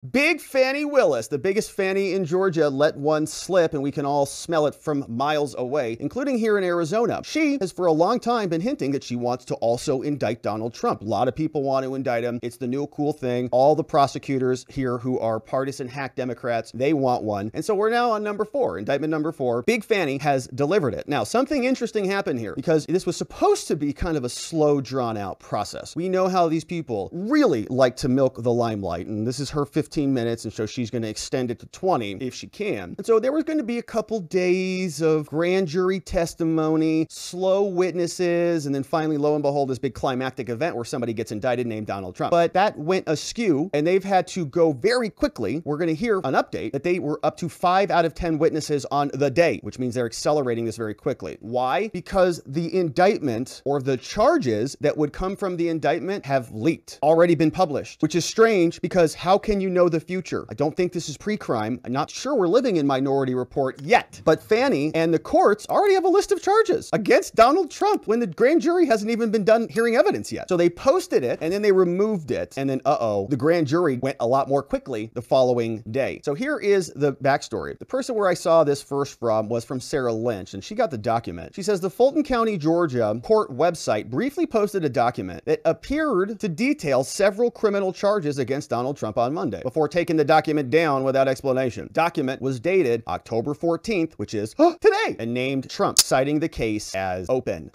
Big Fani Willis, the biggest Fanny in Georgia, let one slip, and we can all smell it from miles away, including here in Arizona. She has for a long time been hinting that she wants to also indict Donald Trump. A lot of people want to indict him. It's the new cool thing. All the prosecutors here who are partisan hack Democrats, they want one. And so we're now on number 4, indictment number 4. Big Fanny has delivered it. Now, something interesting happened here because this was supposed to be kind of a slow, drawn-out process. We know how these people really like to milk the limelight, and this is her 15 minutes, and so she's going to extend it to 20 if she can. And so there was going to be a couple days of grand jury testimony, slow witnesses, and then finally, lo and behold, this big climactic event where somebody gets indicted named Donald Trump. But that went askew, and they've had to go very quickly. We're going to hear an update that they were up to 5 out of 10 witnesses on the day, which means they're accelerating this very quickly. Why? Because the indictment or the charges that would come from the indictment have leaked, already been published, which is strange because how can you know the future? I don't think this is pre-crime. I'm not sure we're living in Minority Report yet, but Fani and the courts already have a list of charges against Donald Trump when the grand jury hasn't even been done hearing evidence yet. So they posted it and then they removed it, and then the grand jury went a lot more quickly the following day. So here is the backstory. The person where I saw this first from was from Sarah Lynch, and she got the document. She says the Fulton County, Georgia court website briefly posted a document that appeared to detail several criminal charges against Donald Trump on Monday, before taking the document down without explanation. Document was dated October 14th, which is today, and named Trump, citing the case as open.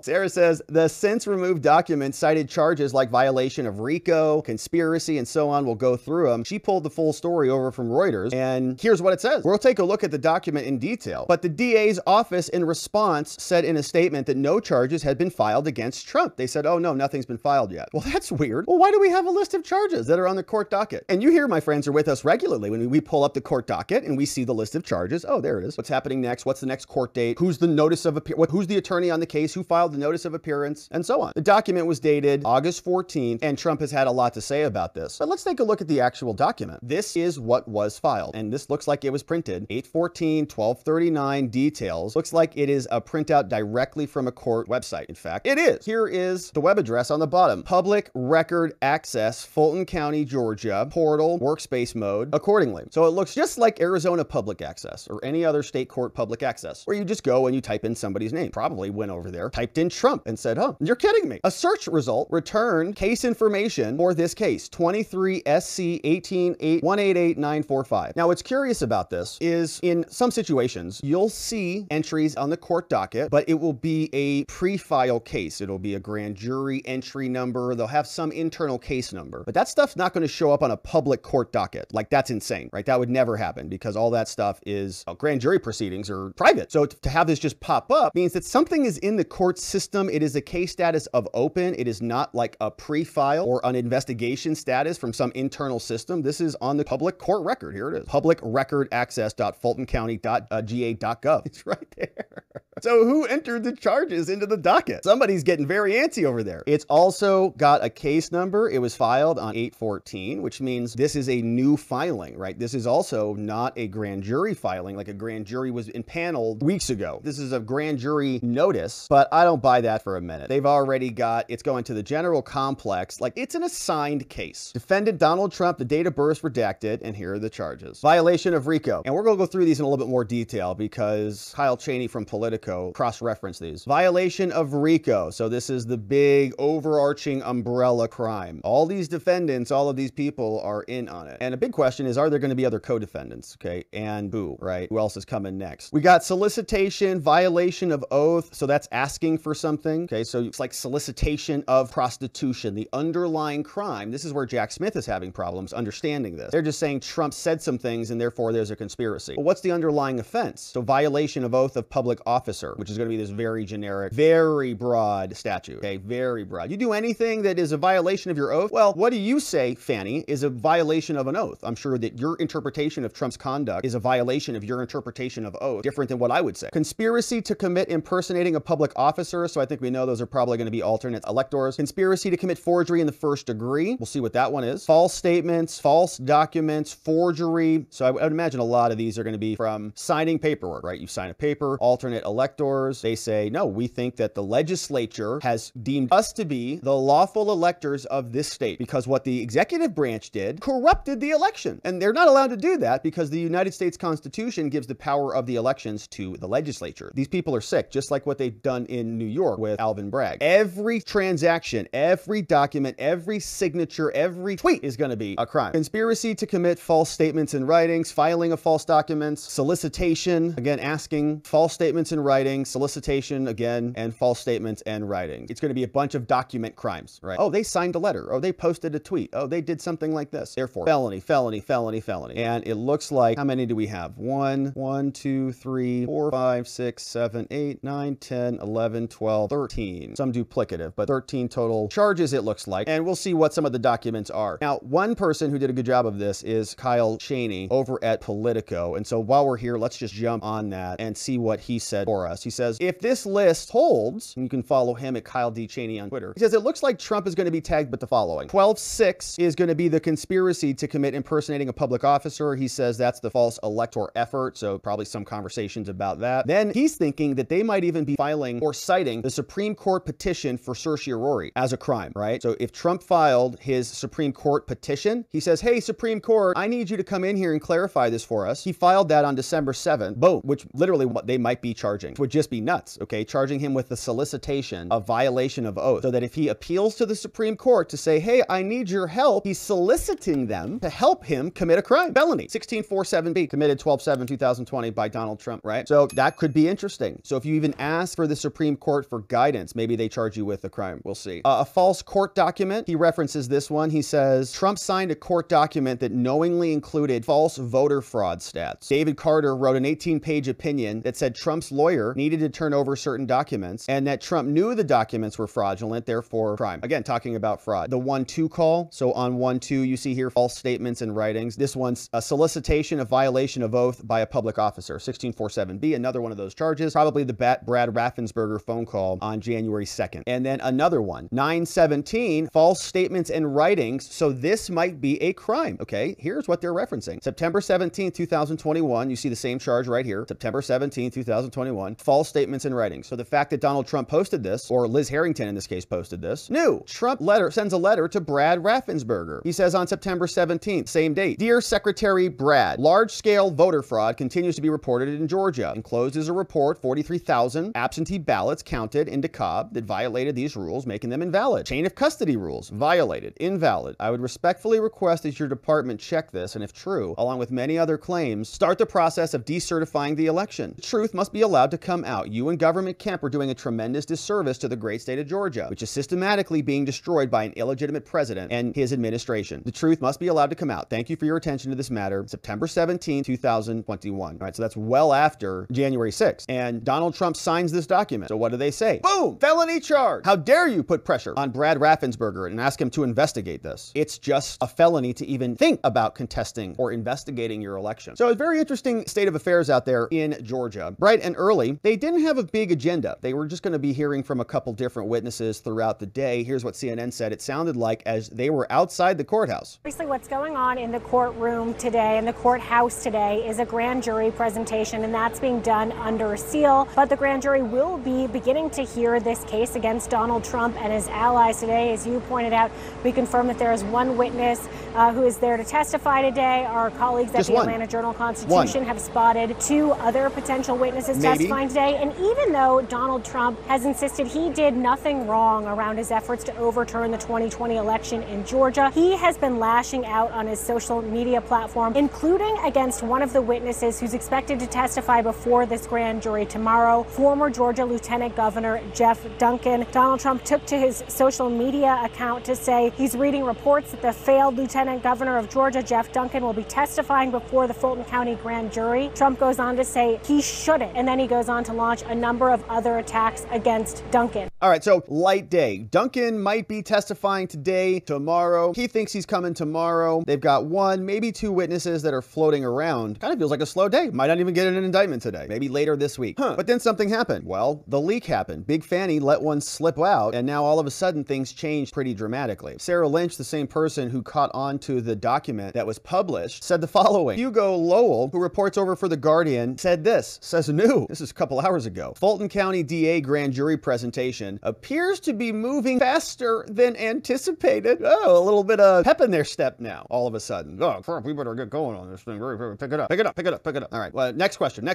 Sarah says the since removed document cited charges like violation of RICO, conspiracy, and so on. We'll go through them. She pulled the full story over from Reuters, and here's what it says. We'll take a look at the document in detail. But the DA's office in response said in a statement that no charges had been filed against Trump. They said, oh no, nothing's been filed yet. Well, that's weird. Well, why do we have a list of charges that are on the court docket? And you here, my friends, are with us regularly when we pull up the court docket and we see the list of charges. Oh, there it is. What's happening next? What's the next court date? Who's the notice of appearance? Who's the attorney on the case? Who filed the notice of appearance? And so on. The document was dated August 14th, and Trump has had a lot to say about this. But let's take a look at the actual document. This is what was filed, and this looks like it was printed 8/14/1239 details. Looks like it is a printout directly from a court website. In fact, it is. Here is the web address on the bottom. Public Record Access, Fulton County, Georgia, portal, workspace mode, accordingly. So it looks just like Arizona public access or any other state court public access, where you just go and you type in somebody's name. Probably went over there, typed in Trump and said, oh, you're kidding me. A search result returned case information for this case, 23 SC 1888945. Now, what's curious about this is in some situations, you'll see entries on the court docket, but it will be a pre-file case. It'll be a grand jury entry number. They'll have some internal case number, but that stuff's not going to show up on a public court docket. Like, that's insane, right? That would never happen because all that stuff is grand jury proceedings are private. So to have this just pop up means that something is in the court system. It is a case status of open. It is not like a pre-file or an investigation status from some internal system. This is on the public court record. Here it is. publicrecordaccess.fultoncounty.ga.gov. It's right there. So who entered the charges into the docket? Somebody's getting very antsy over there. It's also got a case number. It was filed on 8/14, which means this is a new filing, right? This is also not a grand jury filing, like a grand jury was impaneled weeks ago. This is a grand jury notice, but I don't buy that for a minute. They've already got, it's going to the general complex, like it's an assigned case. Defendant Donald Trump, the date of birth redacted, and here are the charges. Violation of RICO. And we're going to go through these in a little bit more detail because Kyle Cheney from Politico cross-referenced these. Violation of RICO. So this is the big overarching umbrella crime. All these defendants, all of these people are in on it. And a big question is, are there going to be other co-defendants? Okay. And who, right? Who else is coming next? We got solicitation, violation of oath. So that's asking for something. Okay. So it's like solicitation of prostitution, the underlying crime. This is where Jack Smith is having problems understanding this. They're just saying Trump said some things and therefore there's a conspiracy. Well, what's the underlying offense? So violation of oath of public officer, which is going to be this very generic, very broad statute. Okay. Very broad. You do anything that is a violation of your oath. Well, what do you say, Fani, is a violation of an oath? I'm sure that your interpretation of Trump's conduct is a violation of your interpretation of oath, different than what I would say. Conspiracy to commit impersonating a public officer. So I think we know those are probably going to be alternate electors. Conspiracy to commit forgery in the first degree. We'll see what that one is. False statements, false documents, forgery. So I would imagine a lot of these are going to be from signing paperwork, right? You sign a paper, alternate elector electors. They say, no, we think that the legislature has deemed us to be the lawful electors of this state because what the executive branch did corrupted the election. And they're not allowed to do that because the United States Constitution gives the power of the elections to the legislature. These people are sick, just like what they've done in New York with Alvin Bragg. Every transaction, every document, every signature, every tweet is going to be a crime. Conspiracy to commit false statements in writings, filing of false documents, solicitation, again, asking false statements in writing, solicitation, again, and false statements and writing. It's going to be a bunch of document crimes, right? Oh, they signed a letter. Oh, they posted a tweet. Oh, they did something like this. Therefore, felony, felony, felony, felony. And it looks like, how many do we have? 1, 2, 3, 4, 5, 6, 7, 8, 9, 10, 11, 12, 13. Some duplicative, but 13 total charges it looks like. And we'll see what some of the documents are. Now, one person who did a good job of this is Kyle Cheney over at Politico. And so while we're here, let's just jump on that and see what he said for us. He says, if this list holds, and you can follow him at Kyle D. Cheney on Twitter, he says, it looks like Trump is going to be tagged with the following. 12.6 is going to be the conspiracy to commit impersonating a public officer. He says that's the false elector effort. So probably some conversations about that. Then he's thinking that they might even be filing or citing the Supreme Court petition for certiorari as a crime, right? So if Trump filed his Supreme Court petition, he says, hey, Supreme Court, I need you to come in here and clarify this for us. He filed that on December 7th, boom, which literally what they might be charging, which would just be nuts, okay? Charging him with the solicitation of violation of oath, so that if he appeals to the Supreme Court to say, hey, I need your help, he's soliciting them to help him commit a crime. Felony, 1647B, committed 12/7/2020 by Donald Trump, right? So that could be interesting. So if you even ask for the Supreme Court for guidance, maybe they charge you with a crime. We'll see. A false court document, he references this one. He says, Trump signed a court document that knowingly included false voter fraud stats. David Carter wrote an 18-page opinion that said Trump's lawyer needed to turn over certain documents and that Trump knew the documents were fraudulent, therefore crime. Again, talking about fraud. The 1-2 call. So on 1-2, you see here false statements and writings. This one's a solicitation of violation of oath by a public officer. 1647B, another one of those charges. Probably the Brad Raffensperger phone call on January 2nd. And then another one, 917, false statements and writings. So this might be a crime. Okay, here's what they're referencing. September 17, 2021. You see the same charge right here. September 17, 2021. False statements and writings. So the fact that Donald Trump posted this, or Liz Harrington in this case posted this, new. Trump sends a letter to Brad Raffensperger. He says on September 17th, same date, Dear Secretary Brad, large-scale voter fraud continues to be reported in Georgia. Enclosed is a report, 43,000 absentee ballots counted in DeKalb that violated these rules, making them invalid. Chain of custody rules, violated, invalid. I would respectfully request that your department check this, and if true, along with many other claims, start the process of decertifying the election. The truth must be allowed to come out. You and Government Kemp are doing a tremendous disservice to the great state of Georgia, which is systematically being destroyed by an illegitimate president and his administration. The truth must be allowed to come out. Thank you for your attention to this matter. September 17, 2021. All right, so that's well after January 6th. And Donald Trump signs this document. So what do they say? Boom! Felony charge! How dare you put pressure on Brad Raffensperger and ask him to investigate this? It's just a felony to even think about contesting or investigating your election. So a very interesting state of affairs out there in Georgia. Bright and early, they didn't have a big agenda. They were just going to be hearing from a couple different witnesses throughout the day. Here's what CNN said. It sounded like as they were outside the courthouse. Obviously, what's going on in the courtroom today, in the courthouse today, is a grand jury presentation, and that's being done under seal. But the grand jury will be beginning to hear this case against Donald Trump and his allies today. As you pointed out, we confirmed that there is one witness who is there to testify today. Our colleagues at the Atlanta Journal-Constitution have spotted 2 other potential witnesses testifying today. And even though Donald Trump has insisted he did nothing wrong around his efforts to overturn the 2020 election in Georgia, he has been lashing out on his social media platform, including against one of the witnesses who's expected to testify before this grand jury tomorrow, former Georgia Lieutenant Governor Jeff Duncan. Donald Trump took to his social media account to say he's reading reports that the failed Lieutenant Governor of Georgia, Jeff Duncan, will be testifying before the Fulton County grand jury. Trump goes on to say he shouldn't, and then he goes on to launch a number of other attacks against Duncan. All right, so light day. Duncan might be testifying today, tomorrow. He thinks he's coming tomorrow. They've got 1, maybe 2 witnesses that are floating around. Kind of feels like a slow day. Might not even get an indictment today. Maybe later this week. But then something happened. Well, the leak happened. Big Fani let one slip out, and now all of a sudden things changed pretty dramatically. Sarah Lynch, the same person who caught on to the document that was published, said the following. Hugo Lowell, who reports over for The Guardian, said this. Says, no, this is couple hours ago. Fulton County DA grand jury presentation appears to be moving faster than anticipated. Oh, a little bit of pep in their step now, all of a sudden. Oh, crap, we better get going on this thing. Pick it up, pick it up, pick it up, pick it up. All right, well, next question.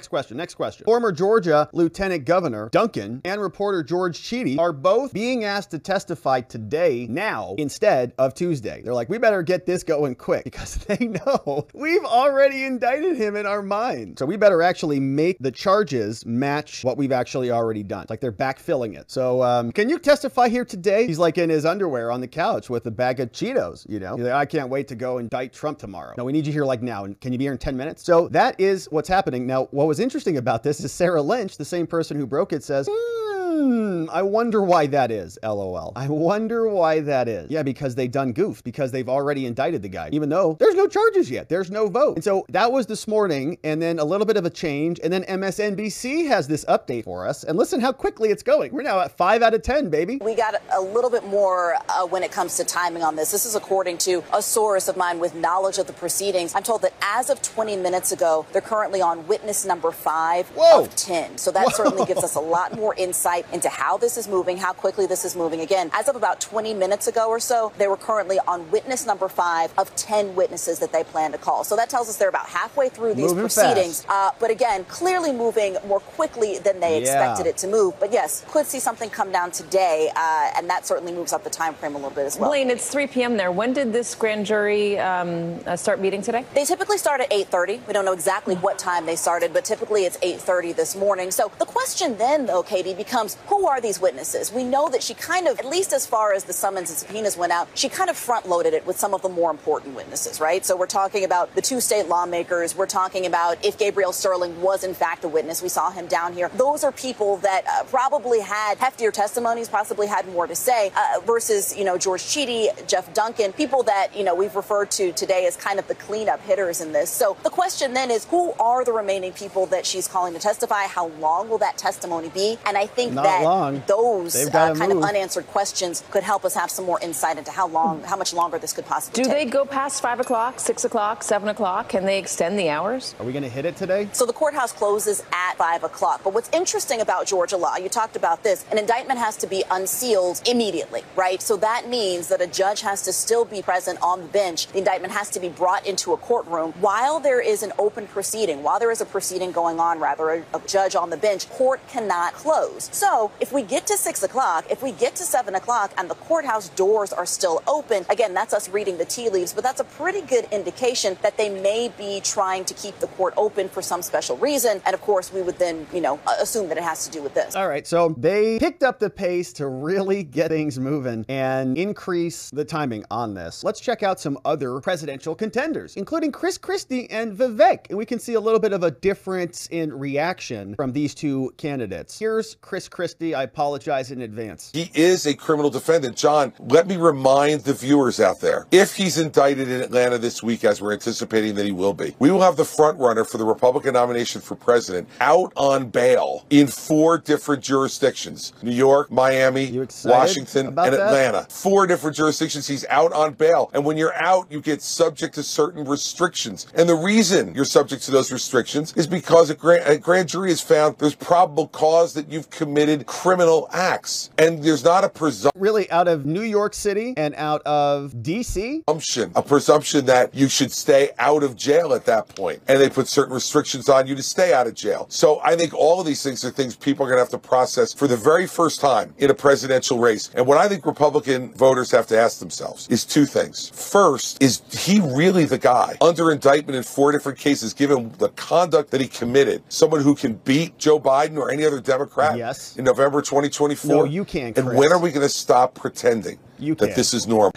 Former Georgia Lieutenant Governor Duncan and reporter George Cheedy are both being asked to testify today, now, instead of Tuesday. They're like, we better get this going quick because they know we've already indicted him in our mind. So we better actually make the charges match what we've actually already done. It's like they're backfilling it. So can you testify here today? He's like in his underwear on the couch with a bag of Cheetos, you know? He's like, I can't wait to go indict Trump tomorrow. No, we need you here like now. And can you be here in 10 minutes? So that is what's happening. Now, what was interesting about this is Sarah Lynch, the same person who broke it, says, I wonder why that is, LOL. I wonder why that is. Yeah, because they done goofed, because they've already indicted the guy, even though there's no charges yet. There's no vote. And so that was this morning, and then a little bit of a change, and then MSNBC has this update for us, and listen how quickly it's going. We're now at 5 out of 10, baby. We got a little bit more when it comes to timing on this. This is according to a source of mine with knowledge of the proceedings. I'm told that as of 20 minutes ago, they're currently on witness number 5 of 10. So that certainly gives us a lot more insight into how this is moving, how quickly this is moving. Again, as of about 20 minutes ago or so, they were currently on witness number 5 of 10 witnesses that they plan to call. So that tells us they're about halfway through these proceedings. But again, clearly moving more quickly than they expected it to move. But yes, could see something come down today, and that certainly moves up the time frame a little bit as well. Blaine, it's 3 p.m. there. When did this grand jury start meeting today? They typically start at 8:30. We don't know exactly what time they started, but typically it's 8:30 this morning. So the question then, though, Katie, becomes who are these witnesses? We know that she kind of, at least as far as the summons and subpoenas went out, she kind of front-loaded it with some of the more important witnesses, right? So we're talking about the 2 state lawmakers. We're talking about if Gabriel Sterling was in fact a witness. We saw him down here. Those are people that probably had heftier testimonies, possibly had more to say, versus, you know, George Cheedy, Jeff Duncan, people that, you know, we've referred to today as kind of the cleanup hitters in this. So the question then is, who are the remaining people that she's calling to testify? How long will that testimony be? And I think those kind of unanswered questions could help us have some more insight into how much longer this could possibly take. Do they go past 5 o'clock, 6 o'clock, 7 o'clock? Can they extend the hours? Are we going to hit it today? So the courthouse closes at 5 o'clock. But what's interesting about Georgia law, you talked about this, an indictment has to be unsealed immediately, right? So that means that a judge has to still be present on the bench. The indictment has to be brought into a courtroom while there is an open proceeding, while there is a proceeding going on, rather, a judge on the bench. Court cannot close. So if we get to 6 o'clock, if we get to 7 o'clock and the courthouse doors are still open, again, that's us reading the tea leaves, but that's a pretty good indication that they may be trying to keep the court open for some special reason. And of course, we would then, you know, assume that it has to do with this. All right, so they picked up the pace to really get things moving and increase the timing on this. Let's check out some other presidential contenders, including Chris Christie and Vivek. And we can see a little bit of a difference in reaction from these two candidates. Here's Chris Christie. I apologize in advance. He is a criminal defendant. John, let me remind the viewers out there, if he's indicted in Atlanta this week, as we're anticipating that he will be, we will have the front runner for the Republican nomination for president out on bail in 4 different jurisdictions: New York, Miami, Washington, and Atlanta. 4 different jurisdictions. He's out on bail. And when you're out, you get subject to certain restrictions. And the reason you're subject to those restrictions is because a grand jury has found there's probable cause that you've committed criminal acts. And there's not a presumption. Really, out of New York City and out of D.C.? A presumption that you should stay out of jail at that point. And they put certain restrictions on you to stay out of jail. So I think all of these things are things people are going to have to process for the very first time in a presidential race. And what I think Republican voters have to ask themselves is 2 things. First, is he really the guy under indictment in 4 different cases, given the conduct that he committed? Someone who can beat Joe Biden or any other Democrat in November 2024? No, you can't, Chris. And when are we going to stop pretending that this is normal?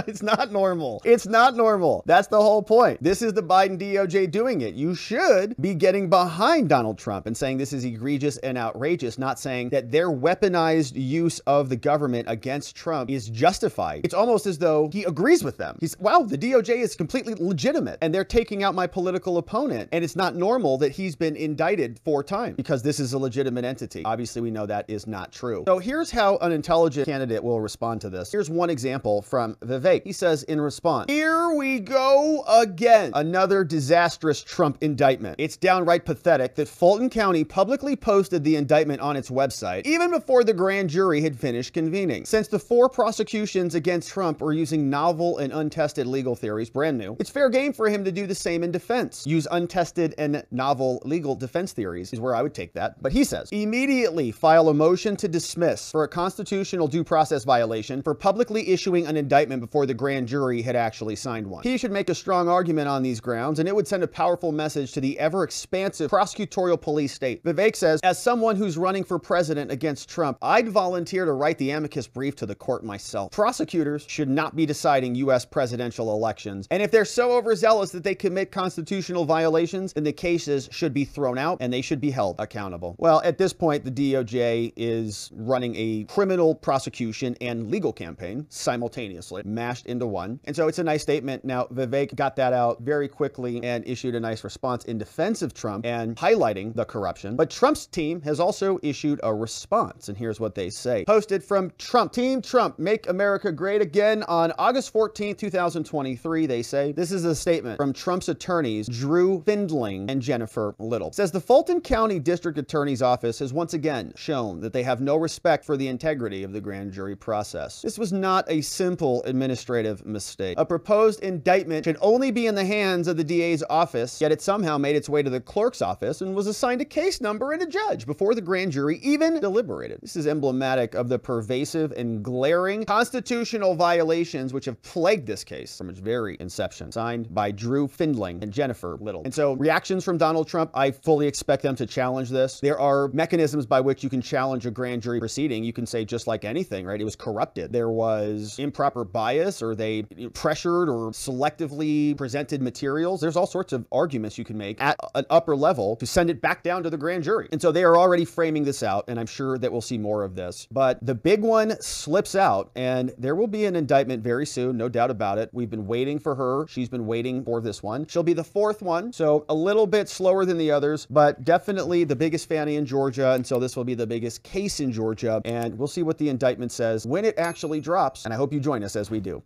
It's not normal. It's not normal. That's the whole point. This is the Biden DOJ doing it. You should be getting behind Donald Trump and saying this is egregious and outrageous, not saying that their weaponized use of the government against Trump is justified. It's almost as though he agrees with them. Wow, the DOJ is completely legitimate and they're taking out my political opponent. And it's not normal that he's been indicted 4 times because this is a legitimate entity. Obviously, we know know that is not true. So here's how an intelligent candidate will respond to this. Here's one example from Vivek. He says in response, "Here we go again. Another disastrous Trump indictment. It's downright pathetic that Fulton County publicly posted the indictment on its website even before the grand jury had finished convening. Since the 4 prosecutions against Trump were using novel and untested legal theories, brand new, it's fair game for him to do the same in defense. Use untested and novel legal defense theories is where I would take that." But he says, "Immediately file a motion to dismiss for a constitutional due process violation for publicly issuing an indictment before the grand jury had actually signed one. He should make a strong argument on these grounds, and it would send a powerful message to the ever-expansive prosecutorial police state." Vivek says, "As someone who's running for president against Trump, I'd volunteer to write the amicus brief to the court myself. Prosecutors should not be deciding U.S. presidential elections, and if they're so overzealous that they commit constitutional violations, then the cases should be thrown out and they should be held accountable." Well, at this point, the DOJ is running a criminal prosecution and legal campaign simultaneously, mashed into one. And so it's a nice statement. Now, Vivek got that out very quickly and issued a nice response in defense of Trump and highlighting the corruption. But Trump's team has also issued a response, and here's what they say. Posted from Trump. Team Trump, make America great again. On August 14th, 2023, they say, this is a statement from Trump's attorneys, Drew Findling and Jennifer Little. It says, "The Fulton County District Attorney's Office has once again shown that they have no respect for the integrity of the grand jury process. This was not a simple administrative mistake. A proposed indictment should only be in the hands of the DA's office, yet it somehow made its way to the clerk's office and was assigned a case number and a judge before the grand jury even deliberated. This is emblematic of the pervasive and glaring constitutional violations which have plagued this case from its very inception." Signed by Drew Findling and Jennifer Little. And so reactions from Donald Trump, I fully expect them to challenge this. There are mechanisms by which you can challenge a grand jury proceeding. You can say, just like anything, right? It was corrupted. There was improper bias, or they pressured or selectively presented materials. There's all sorts of arguments you can make at an upper level to send it back down to the grand jury. And so they are already framing this out, and I'm sure that we'll see more of this. But the big one slips out, and there will be an indictment very soon, no doubt about it. We've been waiting for her. She's been waiting for this one. She'll be the 4th one, so a little bit slower than the others, but definitely the biggest Fani in Georgia, and so this will be the biggest case in Georgia, and we'll see what the indictment says when it actually drops, and I hope you join us as we do.